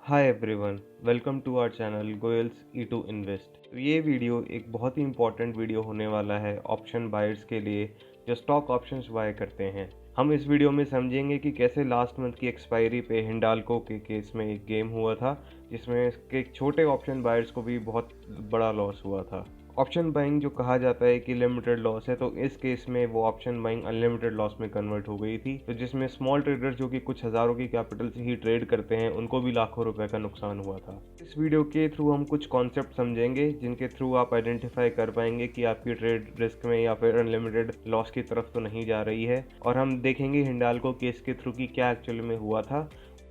Hi everyone, welcome to our channel Goyal's E to invest. तो ये video एक बहुत ही इंपॉर्टेंट वीडियो होने वाला है ऑप्शन बायर्स के लिए जो स्टॉक ऑप्शंस बाय करते हैं। हम इस वीडियो में समझेंगे कि कैसे लास्ट मंथ की एक्सपायरी पे हिंडाल्को के केस में एक गेम हुआ था जिसमें इसके छोटे ऑप्शन बायर्स को भी बहुत बड़ा लॉस हुआ था। ऑप्शन बाइंग जो कहा जाता है कि लिमिटेड लॉस है, तो इस केस में वो ऑप्शन बाइंग अनलिमिटेड लॉस में कन्वर्ट हो गई थी, तो जिसमें स्मॉल ट्रेडर्स जो कि कुछ हज़ारों की कैपिटल से ही ट्रेड करते हैं उनको भी लाखों रुपए का नुकसान हुआ था। इस वीडियो के थ्रू हम कुछ कॉन्सेप्ट समझेंगे जिनके थ्रू आप आइडेंटिफाई कर पाएंगे कि आपकी ट्रेड रिस्क में या फिर अनलिमिटेड लॉस की तरफ तो नहीं जा रही है, और हम देखेंगे हिंडाल्को केस के थ्रू कि क्या एक्चुअली में हुआ था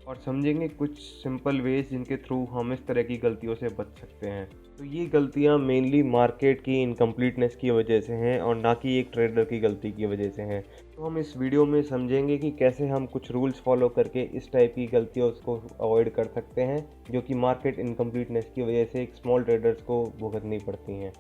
और समझेंगे कुछ सिंपल वेज जिनके थ्रू हम इस तरह की गलतियों से बच सकते हैं। तो ये गलतियाँ मेनली मार्केट की इनकम्प्लीटनेस की वजह से हैं और ना कि एक ट्रेडर की गलती की वजह से हैं। तो हम इस वीडियो में समझेंगे कि कैसे हम कुछ रूल्स फॉलो करके इस टाइप की गलतियों को अवॉइड कर सकते हैं जो कि मार्केट इनकम्प्लीटनेस की वजह से एक स्मॉल ट्रेडर्स को भुगतनी पड़ती हैं।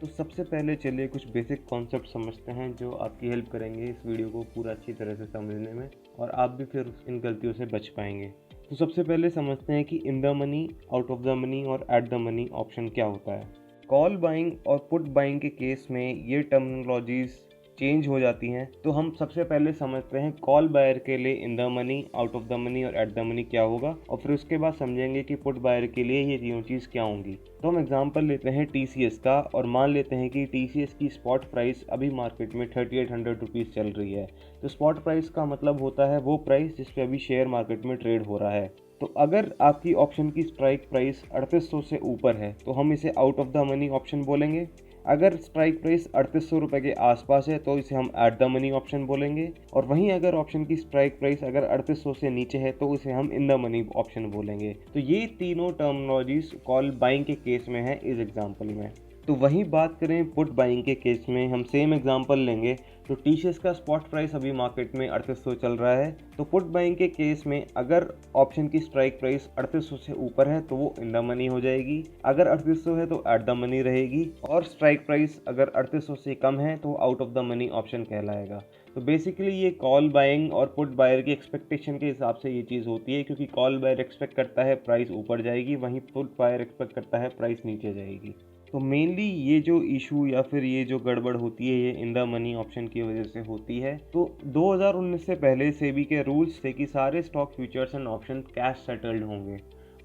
तो सबसे पहले चलिए कुछ बेसिक कॉन्सेप्ट समझते हैं जो आपकी हेल्प करेंगे इस वीडियो को पूरा अच्छी तरह से समझने में, और आप भी फिर इन गलतियों से बच पाएंगे। तो सबसे पहले समझते हैं कि in the money, out of the money और एट द मनी ऑप्शन क्या होता है। कॉल बाइंग और पुट बाइंग के केस में ये टर्मिनोलॉजीज चेंज हो जाती हैं। तो हम सबसे पहले समझते हैं कॉल बायर के लिए in the money, out of the money और एट द मनी क्या होगा, और फिर उसके बाद समझेंगे कि पुट बायर के लिए ये तीनों चीज़ क्या होंगी। तो हम एग्जांपल लेते हैं टीसीएस का, और मान लेते हैं कि टीसीएस की स्पॉट प्राइस अभी मार्केट में 3800 रुपीज़ चल रही है। तो स्पॉट प्राइस का मतलब होता है वो प्राइस जिस पे अभी शेयर मार्केट में ट्रेड हो रहा है। तो अगर आपकी ऑप्शन की स्ट्राइक प्राइस 3800 से ऊपर है तो हम इसे out of the money option बोलेंगे। अगर स्ट्राइक प्राइस 3800 रुपये के आसपास है तो इसे हम एट द मनी ऑप्शन बोलेंगे, और वहीं अगर ऑप्शन की स्ट्राइक प्राइस अगर 3800 से नीचे है तो इसे हम इन द मनी ऑप्शन बोलेंगे। तो ये तीनों टर्मिनोलॉजीज कॉल बाइंग के केस में है इस एग्जांपल में। तो वहीं बात करें पुट बाइंग के केस में, हम सेम एग्जांपल लेंगे। तो टीसीएस का स्पॉट प्राइस अभी मार्केट में 3800 चल रहा है। तो पुट बाइंग के केस में अगर ऑप्शन की स्ट्राइक प्राइस 3800 से ऊपर है तो वो इन द मनी हो जाएगी, अगर 3800 है तो एट द मनी रहेगी, और स्ट्राइक प्राइस अगर 3800 से कम है तो out of the money option कहलाएगा। तो बेसिकली ये कॉल बाइंग और पुट बायर की एक्सपेक्टेशन के हिसाब से ये चीज़ होती है, क्योंकि कॉल बायर एक्सपेक्ट करता है प्राइस ऊपर जाएगी, वहीं पुट बायर एक्सपेक्ट करता है प्राइस नीचे जाएगी। तो मेनली ये जो इशू या फिर ये जो गड़बड़ होती है ये इन द मनी ऑप्शन की वजह से होती है। तो 2019 से पहले सेबी के रूल्स थे कि सारे stock futures and option cash settled होंगे,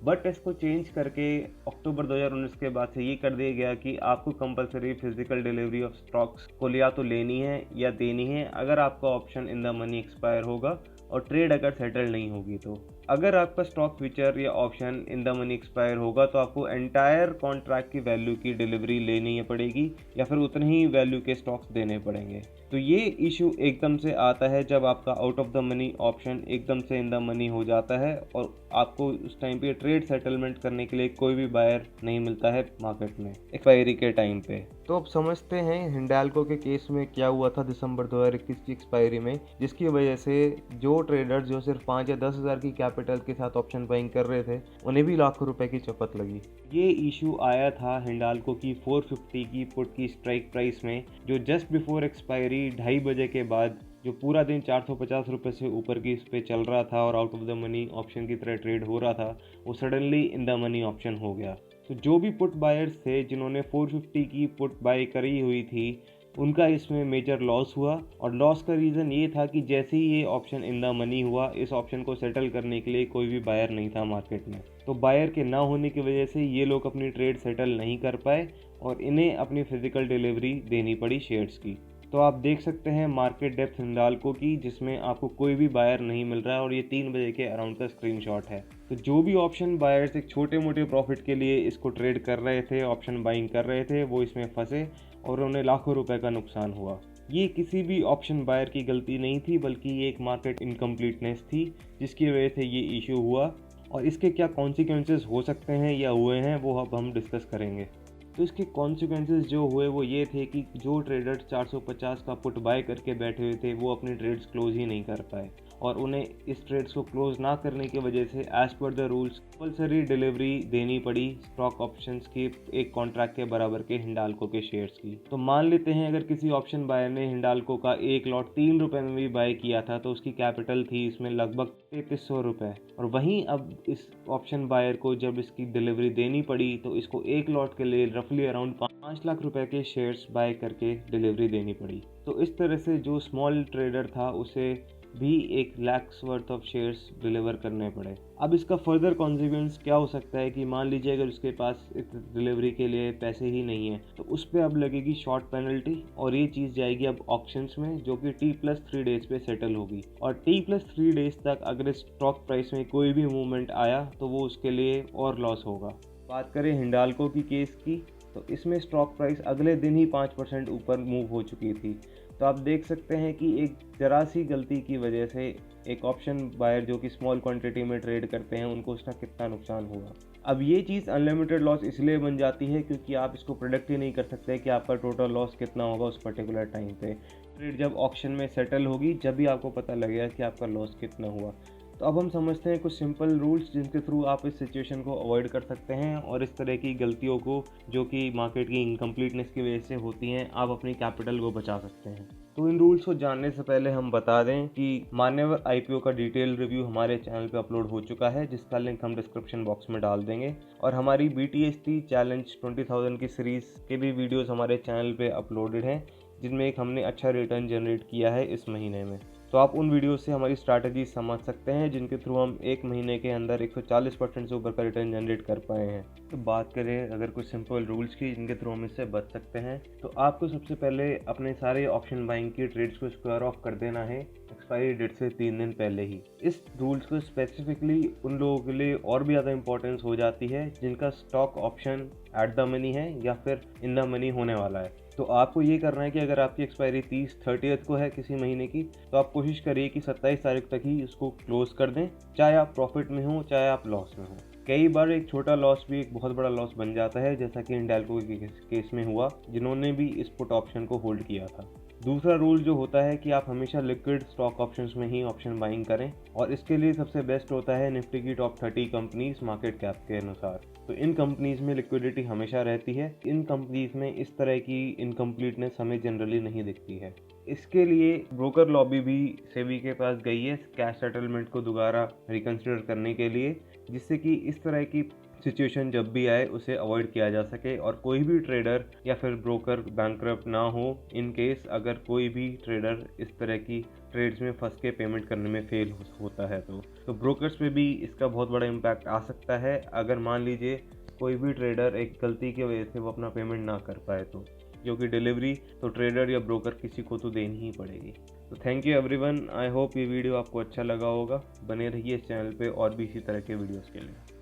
बट इसको चेंज करके अक्टूबर 2019 के बाद से ये कर दिया गया कि आपको compulsory physical delivery of stocks को या तो लेनी है या देनी है अगर आपका option in the money expire होगा और ट्रेड अगर सेटल नहीं होगी। तो अगर आपका स्टॉक फ्यूचर या option in the money expire होगा तो आपको एंटायर कॉन्ट्रैक्ट की वैल्यू की डिलीवरी लेनी पड़ेगी या फिर उतने ही वैल्यू के स्टॉक्स देने पड़ेंगे। तो ये इशू एकदम से आता है जब आपका out of the money option एकदम से इन द मनी हो जाता है और आपको उस टाइम पे ट्रेड सेटलमेंट करने के लिए कोई भी बायर नहीं मिलता है मार्केट में एक्सपायरी के टाइम पे। तो अब समझते हैं हिंडाल्को के केस में क्या हुआ था दिसंबर 2021 की एक्सपायरी में, जिसकी वजह से जो ट्रेडर्स जो सिर्फ 5 या 10 हज़ार की कैपिटल के साथ ऑप्शन बाइंग कर रहे थे उन्हें भी लाखों रुपए की चपत लगी। ये इशू आया था हिंडाल्को की 450 की पुट की स्ट्राइक प्राइस में, जो जस्ट बिफोर एक्सपायरी 2:30 बजे के बाद जो पूरा दिन 450 रुपये से ऊपर की इस पे चल रहा था और out of the money option की तरह ट्रेड हो रहा था, वो suddenly in the money option हो गया। तो जो भी पुट बायर्स थे जिन्होंने 450 की पुट बाय करी हुई थी उनका इसमें मेजर लॉस हुआ, और लॉस का रीज़न ये था कि जैसे ही ये ऑप्शन इन द मनी हुआ इस ऑप्शन को सेटल करने के लिए कोई भी बायर नहीं था मार्केट में। तो बायर के ना होने की वजह से ये लोग अपनी ट्रेड सेटल नहीं कर पाए और इन्हें अपनी फिजिकल डिलीवरी देनी पड़ी शेयर्स की। तो आप देख सकते हैं मार्केट डेप्थ हिंडाल्को की, जिसमें आपको कोई भी बायर नहीं मिल रहा है, और ये 3 बजे के अराउंड का स्क्रीनशॉट है। तो जो भी ऑप्शन बायर्स एक छोटे मोटे प्रॉफिट के लिए इसको ट्रेड कर रहे थे, ऑप्शन बाइंग कर रहे थे, वो इसमें फंसे और उन्हें लाखों रुपए का नुकसान हुआ। ये किसी भी ऑप्शन बायर की गलती नहीं थी, बल्कि ये एक मार्केट इनकम्प्लीटनेस थी जिसकी वजह से ये इशू हुआ, और इसके क्या कॉन्सिक्वेंसेस हो सकते हैं या हुए हैं वो अब हम डिस्कस करेंगे। तो इसके कॉन्सिक्वेंसेस जो हुए वो ये थे कि जो ट्रेडर्स 450 का पुट बाय करके बैठे हुए थे वो अपनी ट्रेड्स क्लोज ही नहीं कर पाए, और उन्हें इस ट्रेड्स को क्लोज ना करने की वजह से as per the rules compulsory delivery देनी पड़ी स्टॉक ऑप्शंस की एक कॉन्ट्रैक्ट के बराबर के हिंडाल्को के शेयर्स की। तो मान लेते हैं अगर किसी ऑप्शन बायर ने हिंडाल्को का एक लॉट 3 रुपए में भी बाय किया था तो उसकी कैपिटल थी इसमें लगभग 3300 रुपए, और वहीं अब इस ऑप्शन बायर को जब इसकी डिलीवरी देनी पड़ी तो इसको एक लॉट के लिए रफली अराउंड 5 लाख रुपए के शेयर्स बाय करके डिलीवरी देनी पड़ी। तो इस तरह से जो स्मॉल ट्रेडर था उसे भी 1 lakh worth of shares deliver करने पड़े। अब इसका फर्दर कॉन्सिक्वेंस क्या हो सकता है कि मान लीजिए अगर उसके पास डिलीवरी के लिए पैसे ही नहीं है तो उस पर अब लगेगी शॉर्ट पेनल्टी, और ये चीज़ जाएगी अब ऑक्शंस में जो कि T+3 डेज पे सेटल होगी। और T+3 डेज तक अगर स्टॉक प्राइस में कोई भी मूवमेंट आया तो वो उसके लिए और लॉस होगा। बात करें हिंडाल्को की केस की तो इसमें स्टॉक प्राइस अगले दिन ही 5% ऊपर मूव हो चुकी थी। तो आप देख सकते हैं कि एक जरा सी गलती की वजह से एक ऑप्शन बायर जो कि स्मॉल क्वांटिटी में ट्रेड करते हैं उनको उसका कितना नुकसान हुआ। अब ये चीज़ अनलिमिटेड लॉस इसलिए बन जाती है क्योंकि आप इसको प्रेडिक्ट ही नहीं कर सकते कि आपका टोटल लॉस कितना होगा उस पर्टिकुलर टाइम पे। ट्रेड जब ऑक्शन में सेटल होगी जब भी आपको पता लगेगा कि आपका लॉस कितना हुआ। तो अब हम समझते हैं कुछ सिंपल रूल्स जिनके थ्रू आप इस सिचुएशन को अवॉइड कर सकते हैं और इस तरह की गलतियों को जो कि मार्केट की इनकम्प्लीटनेस की वजह से होती हैं आप अपनी कैपिटल को बचा सकते हैं। तो इन रूल्स को जानने से पहले हम बता दें कि मान्यवर IPO का डिटेल रिव्यू हमारे चैनल पे अपलोड हो चुका है जिसका लिंक हम डिस्क्रिप्शन बॉक्स में डाल देंगे, और हमारी BTST चैलेंज 20,000 की सीरीज़ के भी वीडियोस हमारे चैनल पे अपलोडेड हैं जिनमें एक हमने अच्छा रिटर्न जनरेट किया है इस महीने में। तो आप उन वीडियो से हमारी स्ट्रैटेजी समझ सकते हैं जिनके थ्रू हम एक महीने के अंदर 140% से ऊपर का रिटर्न जनरेट कर पाए हैं। तो बात करें अगर कुछ सिंपल रूल्स की जिनके थ्रू हम इससे बच सकते हैं तो आपको सबसे पहले अपने सारे ऑप्शन बाइंग की ट्रेड्स को स्क्वायर ऑफ कर देना है एक्सपायरी डेट से 3 दिन पहले ही। इस रूल्स को स्पेसिफिकली उन लोगों के लिए और भी ज़्यादा इंपॉर्टेंस हो जाती है जिनका stock option at the money है या फिर इन द मनी होने वाला है। तो आपको ये करना है कि अगर आपकी एक्सपायरी 30 को है किसी महीने की तो आप कोशिश करिए कि 27 तारीख तक ही इसको क्लोज कर दें, चाहे आप प्रॉफिट में हो चाहे आप लॉस में हो। कई बार एक छोटा लॉस भी एक बहुत बड़ा लॉस बन जाता है जैसा कि हिंडाल्को के केस में हुआ जिन्होंने भी इस पुट ऑप्शन को होल्ड किया था। दूसरा रूल जो होता है कि आप हमेशा लिक्विड स्टॉक ऑप्शंस में ही ऑप्शन बाइंग करें, और इसके लिए सबसे बेस्ट होता है निफ्टी की टॉप 30 कंपनीज मार्केट कैप के अनुसार। तो इन कंपनीज में लिक्विडिटी हमेशा रहती है। इन कंपनीज में इस तरह की इनकम्प्लीटनेस हमें जनरली नहीं दिखती है। इसके लिए ब्रोकर लॉबी भी सेबी के पास गई है कैश सेटलमेंट को दोबारा रिकंसिडर करने के लिए, जिससे कि इस तरह की सिचुएशन जब भी आए उसे अवॉइड किया जा सके और कोई भी ट्रेडर या फिर ब्रोकर बैंकरप्ट ना हो इन केस अगर कोई भी ट्रेडर इस तरह की ट्रेड्स में फंस के पेमेंट करने में फेल होता है। तो ब्रोकर्स पे भी इसका बहुत बड़ा इम्पैक्ट आ सकता है अगर मान लीजिए कोई भी ट्रेडर एक गलती की वजह से वो अपना पेमेंट ना कर पाए तो, क्योंकि डिलीवरी तो ट्रेडर या ब्रोकर किसी को तो देनी ही पड़ेगी। तो thank you everyone, I hope ये वीडियो आपको अच्छा लगा होगा। बने रहिए इस चैनल पे और भी इसी तरह के वीडियोस के लिए।